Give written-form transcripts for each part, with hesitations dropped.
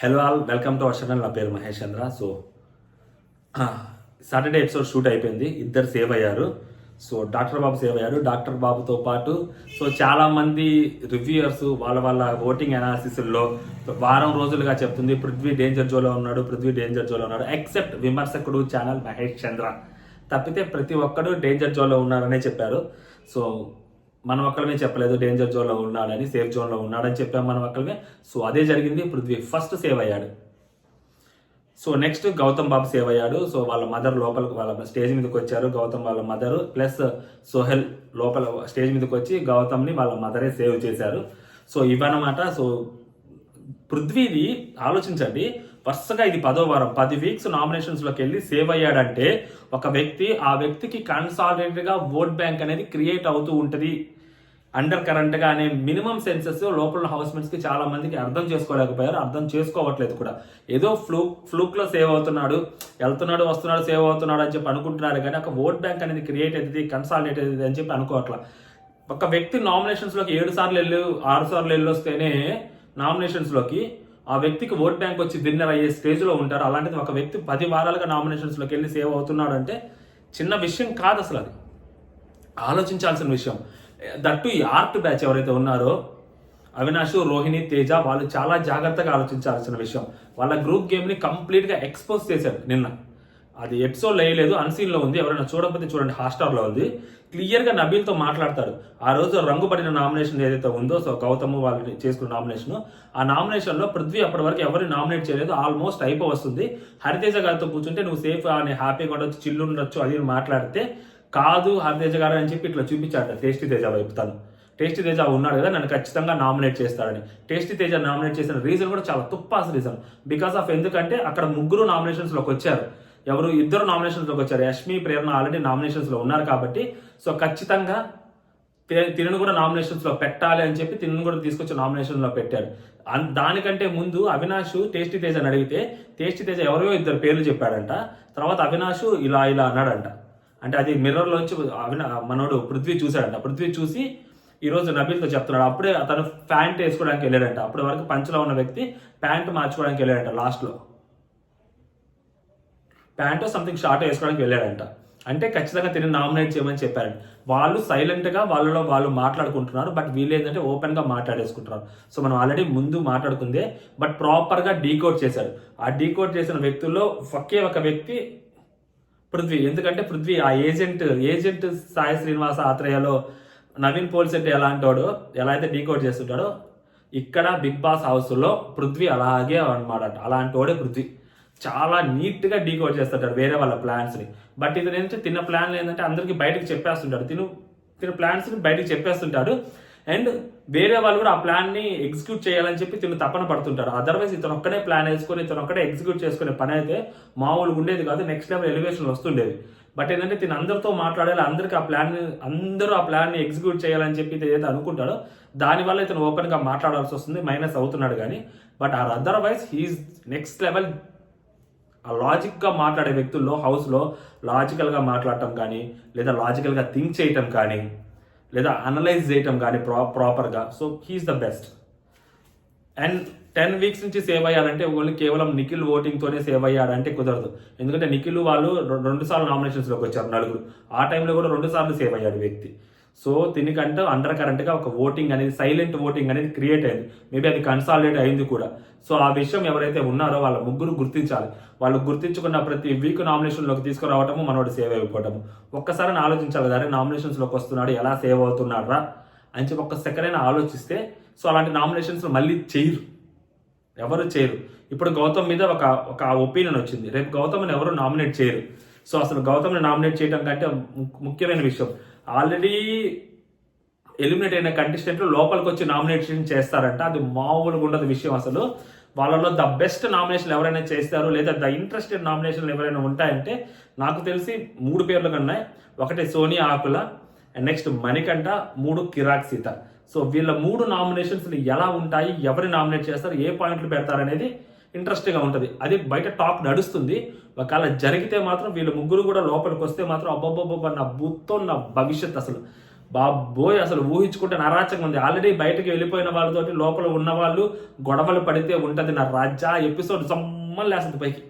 Hello all, welcome to our channel. నా పేరు మహేష్ చంద్ర. So Saturday episode shoot అయిపోయింది. ఇద్దరు సేవ్ అయ్యారు. సో డాక్టర్ బాబు సేవ్ అయ్యారు. డాక్టర్ బాబుతో పాటు సో చాలా మంది రివ్యూయర్స్ వాళ్ళ ఓటింగ్ అనాలిసిస్లో వారం రోజులుగా చెప్తుంది పృథ్వీ డేంజర్ జోన్లో ఉన్నాడు, ఎక్సెప్ట్ విమర్శకుడు ఛానల్ మహేష్ చంద్ర తప్పితే ప్రతి ఒక్కడు డేంజర్ జోన్లో ఉన్నారనే చెప్పారు. సో మనం ఒక్కలమే చెప్పలేదు డేంజర్ జోన్లో ఉన్నాడని, సేఫ్ జోన్లో ఉన్నాడని చెప్పాము మనం ఒక్కలమే. సో అదే జరిగింది. పృథ్వీ ఫస్ట్ సేవ్ అయ్యాడు. సో నెక్స్ట్ గౌతమ్ బాబు సేవ్ అయ్యాడు. సో వాళ్ళ మదర్ లోపలికి వాళ్ళ స్టేజ్ మీదకి వచ్చారు. గౌతమ్ వాళ్ళ మదర్ ప్లస్ సోహెల్ లోపల స్టేజ్ మీదకి వచ్చి గౌతమ్ని వాళ్ళ మదరే సేవ్ చేశారు. సో ఇవన్నమాట. సో పృథ్వీది ఆలోచించండి, వరుసగా ఇది 10వ వారం, 10 వీక్స్ నామినేషన్స్లోకి వెళ్ళి సేవ్ అయ్యాడంటే ఒక వ్యక్తి, ఆ వ్యక్తికి కన్సాలిడేటెడ్గా ఓట్ బ్యాంక్ అనేది క్రియేట్ అవుతూ ఉంటుంది. అండర్ కరెంట్గా అనే మినిమం సెన్సెస్ లోపల హౌస్మేట్స్కి చాలా మందికి అర్థం చేసుకోలేకపోయారు, అర్థం చేసుకోవట్లేదు కూడా. ఏదో ఫ్లూక్లో సేవ్ అవుతున్నాడు, వెళ్తున్నాడు వస్తున్నాడు సేవ్ అవుతున్నాడు అని చెప్పి అనుకుంటున్నారు, కానీ ఒక ఓట్ బ్యాంక్ అనేది క్రియేట్ అవుతుంది, కన్సాలిడేట్ అవుతుంది అని చెప్పి అనుకోవట్లా. ఒక వ్యక్తి నామినేషన్స్లోకి 7 సార్లు 6 సార్లు వెళ్ళొస్తేనే నామినేషన్స్లోకి ఆ వ్యక్తికి ఓట్ బ్యాంక్ వచ్చి విన్నర్ అయ్యే స్టేజ్లో ఉంటారు. అలాంటిది ఒక వ్యక్తి 10 వారాలుగా నామినేషన్స్లోకి వెళ్ళి సేవ్ అవుతున్నాడు అంటే చిన్న విషయం కాదు అసలు. అది ఆలోచించాల్సిన విషయం. దట్టు ఈ ఆర్ట్ బ్యాచ్ ఎవరైతే ఉన్నారో అవినాష్, రోహిణి, తేజ, వాళ్ళు చాలా జాగ్రత్తగా ఆలోచించాల్సిన విషయం. వాళ్ళ గ్రూప్ గేమ్ని కంప్లీట్గా ఎక్స్పోజ్ చేశారు నిన్న. అది ఎపిసోడ్లో వేయలేదు, అన్సీన్లో ఉంది. ఎవరైనా చూడకపోతే చూడండి, హాట్‌స్టార్లో ఉంది. క్లియర్గా నబీల్తో మాట్లాడతారు. ఆ రోజు రంగుపడిన నామినేషన్ ఏదైతే ఉందో, సో గౌతమ్ వాళ్ళని చేసుకున్న నామినేషన్, ఆ నామినేషన్లో పృథ్వీ అప్పటి వరకు ఎవరిని నామినేట్ చేయలేదు, ఆల్మోస్ట్ అయిపోవస్తుంది. హరితేజ గారితో కూర్చుంటే నువ్వు సేఫ్ అని హ్యాపీగా ఉండొచ్చు, చిల్లు ఉండొచ్చు అది మాట్లాడితే, కాదు హరితేజ గారు అని చెప్పి ఇట్లా చూపించాడు టేస్టీ తేజ వైపు. తను టేస్టీ తేజ ఉన్నాడు కదా, నన్ను ఖచ్చితంగా నామినేట్ చేస్తాడని. టేస్టీ తేజ నామినేట్ చేసిన రీజన్ కూడా చాలా తుప్పాస్ రీజన్. బికాస్ ఆఫ్ ఎందుకంటే అక్కడ ముగ్గురు నామినేషన్స్లోకి వచ్చారు. ఎవరు? ఇద్దరు నామినేషన్స్లోకి వచ్చారు. యష్మి, ప్రేరణ ఆల్రెడీ నామినేషన్స్లో ఉన్నారు కాబట్టి సో ఖచ్చితంగా తినను కూడా నామినేషన్స్లో పెట్టాలి అని చెప్పి తినను కూడా తీసుకొచ్చి నామినేషన్లో పెట్టారు. దానికంటే ముందు అవినాష్ టేస్టీ తేజని అడిగితే టేస్టీ తేజ ఎవరో ఇద్దరు పేర్లు చెప్పాడంట. తర్వాత అవినాష్ ఇలా అన్నాడంట. అంటే అది మిర్రర్లోంచి మనోడు పృథ్వీ చూశాడంట. పృథ్వీ చూసి ఈరోజు నబీల్తో చెప్తున్నాడు. అప్పుడే అతను ప్యాంట్ వేసుకోవడానికి వెళ్ళాడంట. అప్పటి వరకు పంచలో ఉన్న వ్యక్తి ప్యాంట్ మార్చుకోవడానికి వెళ్ళాడంట. లాస్ట్లో ప్యాంటు సంథింగ్ షార్ట్ వేసుకోవడానికి వెళ్ళాడంట. అంటే ఖచ్చితంగా తిని నామినేట్ చేయమని చెప్పారండి. వాళ్ళు సైలెంట్గా వాళ్ళలో వాళ్ళు మాట్లాడుకుంటున్నారు. బట్ వీళ్ళు ఏంటంటే ఓపెన్గా మాట్లాడేసుకుంటున్నారు. సో మనం ఆల్రెడీ ముందు మాట్లాడుకుందే, బట్ ప్రాపర్గా డీకోడ్ చేశాడు. ఆ డీకోడ్ చేసిన వ్యక్తుల్లో ఒకే ఒక వ్యక్తి పృథ్వీ. ఎందుకంటే పృథ్వీ ఆ ఏజెంట్ సాయి శ్రీనివాస ఆత్రేయలో నవీన్ పోల్సెట్టి ఎలాంటోడో ఎలా అయితే డీకోడ్ చేస్తుంటాడో, ఇక్కడ బిగ్ బాస్ హౌస్లో పృథ్వీ అలాగే అనమాట. అలాంటి వాడే పృథ్వీ. చాలా నీట్గా డీకోడ్ చేస్తుంటాడు వేరే వాళ్ళ ప్లాన్స్ని. బట్ ఇది ఏంటంటే తిన్న ప్లాన్లు ఏంటంటే అందరికీ బయటకు చెప్పేస్తుంటాడు. తిన ప్లాన్స్ని బయటకు చెప్పేస్తుంటాడు. అండ్ వేరే వాళ్ళు కూడా ఆ ప్లాన్ని ఎగ్జిక్యూట్ చేయాలని చెప్పి తిను తపన పడుతుంటాడు. అదర్వైజ్ ఇతను ఒక్కడే ప్లాన్ వేసుకొని ఇతను ఒక్కడే ఎగ్జిక్యూట్ చేసుకునే పని అయితే మామూలుగా ఉండేది కాదు. నెక్స్ట్ లెవెల్ ఎలివేషన్ వస్తుండేది. బట్ ఏంటంటే తిను అందరితో మాట్లాడాలి, అందరూ ఆ ప్లాన్ని ఎగ్జిక్యూట్ చేయాలని చెప్పి ఏదైతే అనుకుంటాడో దానివల్ల ఇతను ఓపెన్గా మాట్లాడాల్సి వస్తుంది, మైనస్ అవుతున్నాడు. కానీ but otherwise he is next level. ఆ లాజిక్గా మాట్లాడే వ్యక్తుల్లో హౌస్లో లాజికల్గా మాట్లాడటం కానీ, లేదా లాజికల్గా థింక్ చేయటం కానీ, లేదా అనలైజ్ చేయటం కానీ ప్రాపర్గా. So he is the best. And 10 weeks నుంచి సేవ్ అయ్యాడంటే ఓన్లీ కేవలం నిఖిల్ ఓటింగ్తోనే సేవ్ అయ్యాడంటే కుదరదు. ఎందుకంటే నిఖిల్ వాళ్ళు 2 సార్లు నామినేషన్స్లోకి వచ్చారు, 4. ఆ టైంలో కూడా 2 సార్లు సేవ్ అయ్యాడు వ్యక్తి. సో దీనికంటే అండర్ కరెంట్గా ఒక ఓటింగ్ అనేది, సైలెంట్ ఓటింగ్ అనేది క్రియేట్ అయింది. మేబీ అది కన్సాలిడేట్ అయింది కూడా. సో ఆ విషయం ఎవరైతే ఉన్నారో వాళ్ళ ముగ్గురు గుర్తించాలి. వాళ్ళు గుర్తించుకున్న ప్రతి వీక్ నామినేషన్లోకి తీసుకురావటము, మనోడు సేవ్ అయిపోవటము. ఒక్కసారి ఆలోచించాలి కదా, నామినేషన్స్లోకి వస్తున్నాడు ఎలా సేవ్ అవుతున్నారా అని చెప్పి ఒక్క సెకండ్ అయినా ఆలోచిస్తే సో అలాంటి నామినేషన్స్ మళ్ళీ ఎవరు చేయరు. ఇప్పుడు గౌతమ్ మీద ఒక ఒపీనియన్ వచ్చింది, రేపు గౌతమ్ని ఎవరు నామినేట్ చేయరు. సో అసలు గౌతమ్ని నామినేట్ చేయడం కంటే ముఖ్యమైన విషయం, ఆల్రెడీ ఎలిమినేట్ అయిన కంటెస్టెంట్లు లోపలికి వచ్చి నామినేషన్ చేస్తారంట. అది మామూలుగా ఉండదు విషయం. అసలు వాళ్ళలో ద బెస్ట్ నామినేషన్ ఎవరైనా చేస్తారు, లేదా ద ఇంట్రెస్టెడ్ నామినేషన్లు ఎవరైనా ఉంటాయంటే నాకు తెలిసి 3 పేర్లు ఉన్నాయి. ఒకటి సోనియా ఆకుల, నెక్స్ట్ మణికంఠ, 3 కిరాక్ సీత. సో వీళ్ళ 3 నామినేషన్స్ ఎలా ఉంటాయి, ఎవరిని నామినేట్ చేస్తారు, ఏ పాయింట్లు పెడతారనేది ఇంట్రెస్టింగ్గా ఉంటుంది. అది బయట టాక్ నడుస్తుంది. ఒకవేళ జరిగితే మాత్రం వీళ్ళు ముగ్గురు కూడా లోపలికి వస్తే మాత్రం అబ్బబ్బబ్బ నా భూతో నా భవిష్యత్ అసలు బాబోయ్ అసలు ఊహించుకుంటే నరాచకంగా ఉంది. ఆల్రెడీ బయటకు వెళ్ళిపోయిన వాళ్ళతోటి లోపల ఉన్న వాళ్ళు గొడవలు పడితే ఉంటుంది నా రాజ్య ఎపిసోడ్ సమ్మల్ లేస్తుంది పైకి,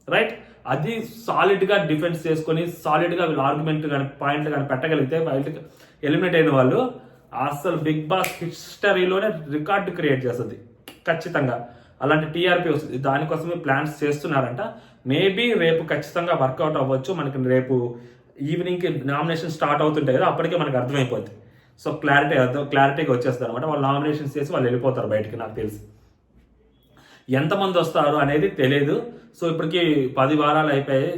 రైట్? అది సాలిడ్గా డిఫెన్స్ చేసుకొని సాలిడ్గా వీళ్ళు ఆర్గ్యుమెంట్ కానీ పాయింట్లు కానీ పెట్టగలిగితే బయటకు ఎలిమినేట్ అయిన వాళ్ళు అసలు బిగ్ బాస్ హిస్టరీలోనే రికార్డు క్రియేట్ చేస్తుంది ఖచ్చితంగా. అలాంటి టీఆర్పీ వస్తుంది. దానికోసమే ప్లాన్స్ చేస్తున్నారంట. మేబీ రేపు ఖచ్చితంగా వర్కౌట్ అవ్వచ్చు. మనకి రేపు ఈవినింగ్కి నామినేషన్ స్టార్ట్ అవుతుంటాయి కదా, అప్పటికే మనకు అర్థమైపోద్ది. సో క్లారిటీగా వచ్చేస్తారు అనమాట. వాళ్ళు నామినేషన్స్ చేసి వాళ్ళు వెళ్ళిపోతారు బయటికి నాకు తెలిసి. ఎంతమంది వస్తారు అనేది తెలియదు. సో ఇప్పటికి 10 వారాలు అయిపోయాయి,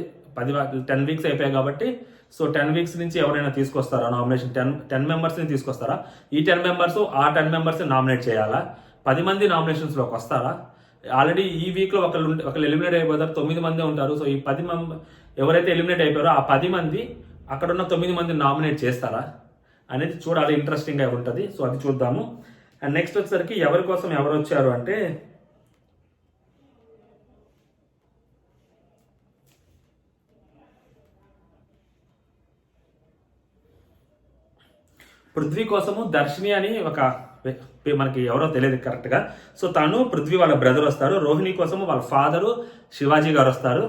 10 వీక్స్ అయిపోయాయి కాబట్టి సో 10 వీక్స్ నుంచి ఎవరైనా తీసుకొస్తారా నామినేషన్? 10 మెంబర్స్ని తీసుకొస్తారా? ఈ 10 మెంబర్స్ ఆ 10 మెంబర్స్ని నామినేట్ చేయాలా? 10 మంది నామినేషన్స్లోకి వస్తారా? ఆల్రెడీ ఈ వీక్లో ఒకళ్ళు ఎలిమినేట్ అయిపోతారు, 9 మంది ఉంటారు. సో ఈ 10 ఎవరైతే ఎలిమినేట్ అయిపోయారో ఆ 10 మంది అక్కడున్న 9 మందిని నామినేట్ చేస్తారా అనేది చూడాలి, ఇంట్రెస్టింగ్గా ఉంటుంది. సో అది చూద్దాము. అండ్ నెక్స్ట్ వచ్చేసరికి ఎవరి కోసం ఎవరు వచ్చారు అంటే పృథ్వీ కోసము దర్శిని అని ఒక మనకి ఎవరో తెలియదు కరెక్ట్గా. సో తను పృథ్వీ వాళ్ళ బ్రదర్ వస్తారు. రోహిణి కోసము వాళ్ళ ఫాదరు శివాజీ గారు వస్తారు.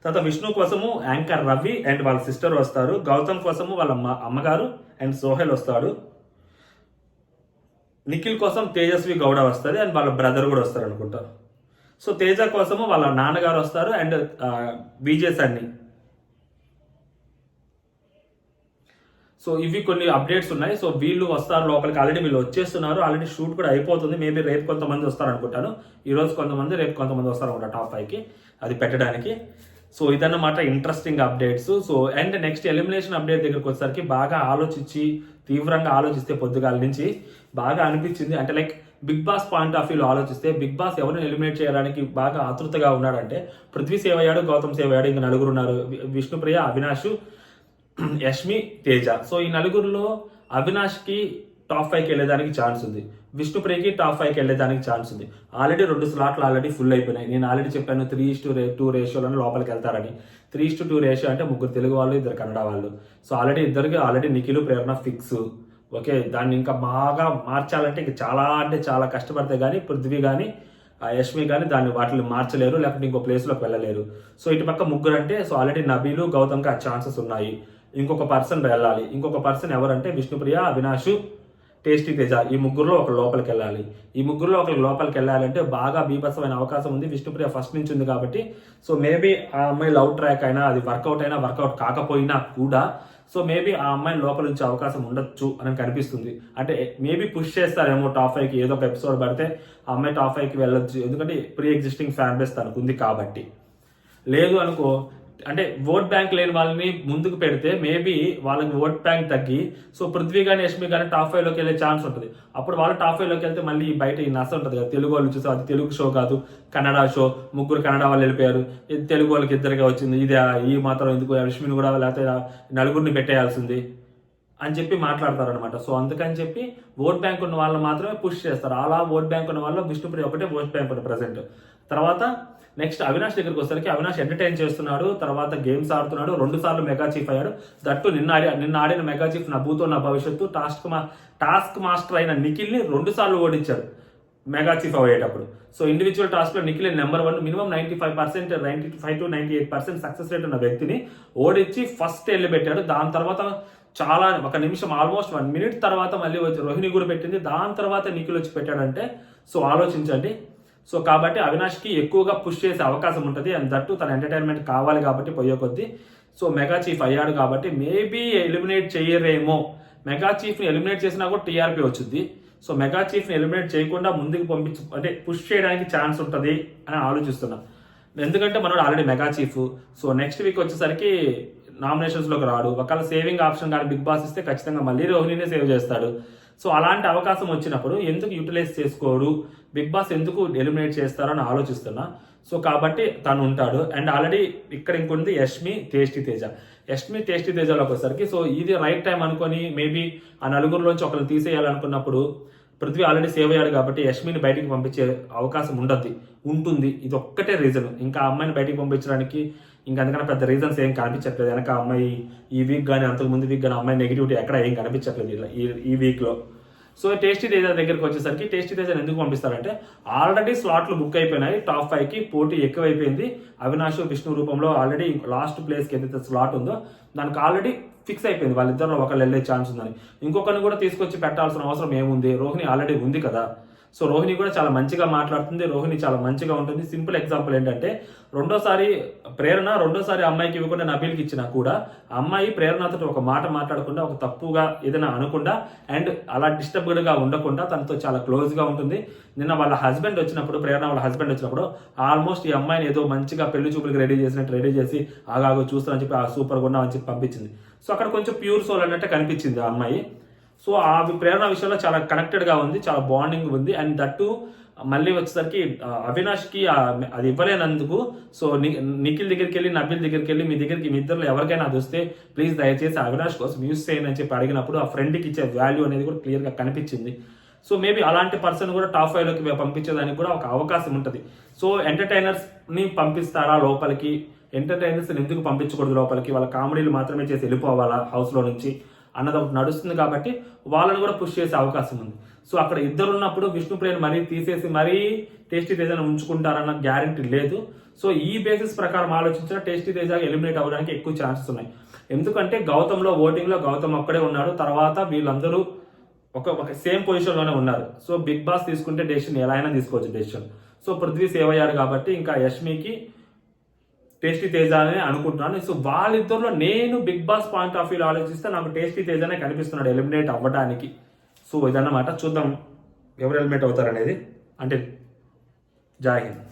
తర్వాత విష్ణు కోసము యాంకర్ రవి అండ్ వాళ్ళ సిస్టర్ వస్తారు. గౌతమ్ కోసము వాళ్ళ అమ్మగారు అండ్ సోహెల్ వస్తాడు. నిఖిల్ కోసం తేజస్వి గౌడ వస్తుంది అండ్ వాళ్ళ బ్రదర్ కూడా వస్తారు అనుకుంటారు. సో తేజ కోసము వాళ్ళ నాన్నగారు వస్తారు అండ్ విజయ్ సన్ని. సో ఇవి కొన్ని అప్డేట్స్ ఉన్నాయి. సో వీళ్ళు వస్తారు లోపలికి, ఆల్రెడీ వీళ్ళు వచ్చేస్తున్నారు. ఆల్రెడీ షూట్ కూడా అయిపోతుంది. మేబీ రేపు కొంతమంది వస్తారు అనుకుంటాను. ఈ రోజు కొంతమంది, రేపు కొంతమంది వస్తారు అనుకుంటా టాప్ 5కి అది పెట్టడానికి. సో ఇదన్నమాట interesting updates. So and next elimination update దగ్గరికి వచ్చేసరికి బాగా ఆలోచించి తీవ్రంగా ఆలోచిస్తే పొద్దుగాల నుంచి బాగా అనిపించింది. అంటే like Bigg Boss point of వ్యూలో ఆలోచిస్తే బిగ్ బాస్ ఎవరిని ఎలిమినేట్ చేయడానికి బాగా ఆతృతగా ఉన్నాడంటే పృథ్వీ సేవ్ అయ్యాడు, గౌతమ్ సేవ్ అయ్యాడు, ఇంకా 4 ఉన్నారు. విష్ణుప్రియ, అవినాష్, యష్మి, తేజ. సో ఈ 4గురిలో అవినాష్కి టాప్ 5కి వెళ్ళేదానికి ఛాన్స్ ఉంది, విష్ణుప్రియకి టాప్ 5కి వెళ్ళేదానికి ఛాన్స్ ఉంది. ఆల్రెడీ 2 స్లాట్లు ఆల్రెడీ ఫుల్ అయిపోయినాయి. నేను ఆల్రెడీ చెప్పాను 3:2 రేషియోలను లోపలికి వెళ్తారని. 3:2 రేషియో అంటే 3 తెలుగు వాళ్ళు, 2 కన్నడ వాళ్ళు. సో ఆల్రెడీ నిఖిల్, ప్రేరణ ఫిక్స్. ఓకే, దాన్ని ఇంకా బాగా మార్చాలంటే ఇంకా చాలా కష్టపడితే కానీ పృథ్వీ కానీ యష్మి కానీ వాటిని మార్చలేరు, లేకపోతే ఇంకో ప్లేస్లోకి వెళ్ళలేరు. సో ఇటు పక్క 3 అంటే సో ఆల్రెడీ నబీలు, గౌతమ్కి ఆ ఛాన్సెస్ ఉన్నాయి. ఇంకొక పర్సన్ వెళ్ళాలి. ఇంకొక పర్సన్ ఎవరంటే విష్ణుప్రియ, అవినాష్, టేస్టీ తేజ. ఈ 3గురిలో ఒకరు లోపలికి వెళ్ళాలి. ఈ 3గురిలో ఒకరు లోపలికి వెళ్ళాలంటే బాగా బీభత్సమైన అవకాశం ఉంది. విష్ణుప్రియ ఫస్ట్ నుంచి ఉంది కాబట్టి సో మేబీ ఆ అమ్మాయి లవ్ ట్రాక్ అయినా అది వర్కౌట్ అయినా వర్కౌట్ కాకపోయినా కూడా సో మేబీ ఆ అమ్మాయి లోపల నుంచి అవకాశం ఉండొచ్చు అని కనిపిస్తుంది. అంటే మేబీ పుష్ చేస్తారేమో టాప్ 5కి, ఏదో ఒక ఎపిసోడ్ పడితే ఆ అమ్మాయి టాప్ 5కి వెళ్ళొచ్చు. ఎందుకంటే ప్రీ ఎగ్జిస్టింగ్ ఫ్యాన్ బేస్ తనకు ఉంది కాబట్టి. లేదు అనుకో అంటే ఓట్ బ్యాంక్ లేని వాళ్ళని ముందుకు పెడితే మేబీ వాళ్ళకి ఓట్ బ్యాంక్ తగ్గి సో పృథ్వీ కానీ యష్మి కానీ టాప్ 5లోకి వెళ్ళే ఛాన్స్ ఉంటుంది. అప్పుడు వాళ్ళు టాప్ 5లోకి వెళ్తే మళ్ళీ బయట ఈ నష్టం ఉంటుంది కదా. తెలుగు వాళ్ళు చూస్తే అది తెలుగు షో కాదు, కన్నడ షో. 3 కన్నడ వాళ్ళు వెళ్ళిపోయారు, తెలుగు వాళ్ళకి 2గా వచ్చింది. ఇది ఈ మాత్రం ఎందుకు, యష్మిని కూడా లేకపోతే 4గురిని పెట్టేయాల్సింది అని చెప్పి మాట్లాడతారు అనమాట. సో అందుకని చెప్పి ఓట్ బ్యాంక్ ఉన్న వాళ్ళు మాత్రమే పుష్ చేస్తారు. అలా ఓట్ బ్యాంక్ ఉన్న వాళ్ళు విష్ణుప్రియ ఒకటే ఓట్ బ్యాంక్ ఉంది ప్రజెంట్. తర్వాత నెక్స్ట్ అవినాష్ దగ్గరికి వచ్చేసరికి అవినాష్ ఎంటర్టైన్ చేస్తున్నాడు, తర్వాత గేమ్స్ ఆడుతున్నాడు, 2 సార్లు మెగా చీఫ్ అయ్యాడు. దట్టు నిన్న ఆడిన మెగా చీఫ్ నా భూతో నా భవిష్యత్తు టాస్క్ మాస్టర్ అయిన నిఖిల్ని 2 సార్లు ఓడించాడు మెగా చీఫ్ అయ్యేటప్పుడు. సో ఇండివిజువల్ టాస్క్లో Nikhil number 1, minimum 95%, 95 to 98% success rate ఉన్న వ్యక్తిని ఓడించి ఫస్ట్ వెళ్ళిపెట్టాడు. దాని తర్వాత చాలా 1 నిమిషం ఆల్మోస్ట్ 1 మినిట్ తర్వాత మళ్ళీ వచ్చి రోహిణి కూడా పెట్టింది. దాని తర్వాత నిఖిల్ వచ్చి పెట్టాడంటే సో ఆలోచించండి. సో కాబట్టి అవినాష్కి ఎక్కువగా పుష్ చేసే అవకాశం ఉంటుంది. అండ్ దట్టు తన ఎంటర్టైన్మెంట్ కావాలి కాబట్టి పోయే కొద్దీ సో మెగా చీఫ్ అయ్యాడు కాబట్టి మేబీ ఎలిమినేట్ చేయరేమో. మెగా చీఫ్ని ఎలిమినేట్ చేసినా కూడా టీఆర్పీ వచ్చింది. సో మెగా చీఫ్ని ఎలిమినేట్ చేయకుండా ముందుకు అంటే పుష్ చేయడానికి ఛాన్స్ ఉంటుంది అని ఆలోచిస్తున్నా. ఎందుకంటే మనోడు already mega chief. So next week వచ్చేసరికి నామినేషన్స్లోకి రాడు. ఒకవేళ సేవింగ్ ఆప్షన్ కానీ బిగ్ బాస్ ఇస్తే ఖచ్చితంగా మళ్ళీ రోహిణినే సేవ్ చేస్తాడు. సో అలాంటి అవకాశం వచ్చినప్పుడు ఎందుకు యూటిలైజ్ చేసుకోడు, బిగ్ బాస్ ఎందుకు ఎలిమినేట్ చేస్తారో అని ఆలోచిస్తున్నా. సో కాబట్టి తను ఉంటాడు. అండ్ ఆల్రెడీ ఇక్కడ ఇంకొంది యష్మి, టేస్టీ తేజ. యష్మి, టేస్టీ తేజలోకి వచ్చేసరికి సో ఇది రైట్ టైం అనుకొని మేబీ ఆ 4గురిలోంచి ఒకరిని తీసేయాలనుకున్నప్పుడు పృథ్వీ ఆల్రెడీ సేవ్ అయ్యాడు కాబట్టి యష్మిని బయటికి పంపించే అవకాశం ఉంటుంది. ఇది ఒక్కటే రీజన్. ఇంకా ఆ అమ్మాయిని బయటికి పంపించడానికి ఇంకా అందుకని పెద్ద రీజన్స్ ఏం కనిపించట్లేదు. వెనక అమ్మాయి ఈ వీక్ కానీ అంతకుముందు వీక్ కానీ అమ్మాయి నెగిటివిటీ ఎక్కడ ఏం కనిపించట్లేదు ఇలా ఈ వీక్లో. సో టేస్టీ తేజ దగ్గరికి వచ్చేసరికి టేస్టీ తేజని ఎందుకు పంపిస్తారంటే ఆల్రెడీ స్లాట్లు బుక్ అయిపోయినాయి. టాప్ 5కి పోటీ ఎక్కువైపోయింది. అవినాష్ విష్ణు రూపంలో ఆల్రెడీ లాస్ట్ ప్లేస్కి ఏదైతే స్లాట్ ఉందో దానికి ఆల్రెడీ ఫిక్స్ అయిపోయింది. వాళ్ళిద్దరిలో ఒకళ్ళు వెళ్ళే ఛాన్స్ ఉందని. ఇంకొకరిని కూడా తీసుకొచ్చి పెట్టాల్సిన అవసరం ఏముంది? రోహిణి ఆల్రెడీ ఉంది కదా. సో రోహిణి కూడా చాలా మంచిగా మాట్లాడుతుంది. రోహిణి చాలా మంచిగా ఉంటుంది. సింపుల్ ఎగ్జాంపుల్ ఏంటంటే రెండోసారి అమ్మాయికి ఇవ్వకుండా నబీల్కి ఇచ్చినా కూడా అమ్మాయి ప్రేరణతో ఒక మాట మాట్లాడకుండా, ఒక తప్పుగా ఏదైనా అనకుండా అండ్ అలా డిస్టర్బ్డ్గా ఉండకుండా తనతో చాలా క్లోజ్గా ఉంటుంది. నిన్న వాళ్ళ హస్బెండ్ వచ్చినప్పుడు, ప్రేరణ వాళ్ళ హస్బెండ్ వచ్చినప్పుడు ఆల్మోస్ట్ ఈ అమ్మాయిని ఏదో మంచిగా పెళ్లి చూపులకి రెడీ చేసి ఆగాగో చూస్తానని చెప్పి సూపర్గా ఉన్నామని చెప్పి పంపించింది. సో అక్కడ కొంచెం ప్యూర్ సోల్ అన్నట్టే కనిపించింది ఆ అమ్మాయి. సో ఆ ప్రేరణ విషయంలో చాలా కనెక్టెడ్గా ఉంది, చాలా బాండింగ్ ఉంది. అండ్ దట్టు మళ్ళీ వచ్చేసరికి అవినాష్కి అది ఇవ్వలేనందుకు సో నిఖిల్ దగ్గరికి వెళ్ళి, నబీల్ దగ్గరికి వెళ్ళి మీ ఇద్దరు ఎవరికైనా అది వస్తే ప్లీజ్ దయచేసి అవినాష్ కోసం యూస్ చేయండి అని చెప్పి అడిగినప్పుడు ఆ ఫ్రెండ్కి ఇచ్చే వాల్యూ అనేది కూడా క్లియర్గా కనిపించింది. సో మేబీ అలాంటి పర్సన్ కూడా టాప్ 5లోకి పంపించేదానికి కూడా ఒక అవకాశం ఉంటుంది. సో ఎంటర్టైనర్స్ని పంపిస్తారా లోపలికి? ఎంటర్టైనర్స్ని ఎందుకు పంపించకూడదు లోపలికి? వాళ్ళ కామెడీలు మాత్రమే చేసి వెళ్ళిపోవాలా హౌస్లో నుంచి అన్నది ఒకటి నడుస్తుంది కాబట్టి వాళ్ళని కూడా పుష్ చేసే అవకాశం ఉంది. సో అక్కడ ఇద్దరు ఉన్నప్పుడు విష్ణుప్రియని మరీ తీసేసి మరీ టేస్టీ తేజను ఉంచుకుంటారన్న గ్యారంటీ లేదు. సో ఈ బేసిస్ ప్రకారం ఆలోచించిన టేస్టీ తేజ ఎలిమినేట్ అవ్వడానికి ఎక్కువ ఛాన్సెస్ ఉన్నాయి. ఎందుకంటే గౌతమ్లో ఓటింగ్లో గౌతమ్ ఒక్కడే ఉన్నాడు. తర్వాత వీళ్ళందరూ ఒక సేమ్ పొజిషన్లోనే ఉన్నారు. సో బిగ్ బాస్ తీసుకుంటే డెసిషన్ ఎలా అయినా తీసుకోవచ్చు డెసిషన్. సో పృథ్వీ సేవ్ అయ్యాడు కాబట్టి ఇంకా యష్మికి టేస్టీ తేజ అని అనుకుంటున్నాను. సో వాళ్ళిద్దరిలో నేను బిగ్ బాస్ పాయింట్ ఆఫ్ వ్యూలో ఆలోచిస్తే నాకు టేస్టీ తేజనే కనిపిస్తున్నాడు ఎలిమినేట్ అవ్వడానికి. సో ఇదన్నమాట, చూద్దాం ఎవరు ఎలిమినేట్ అవుతారనేది. అంటే జై హింద్.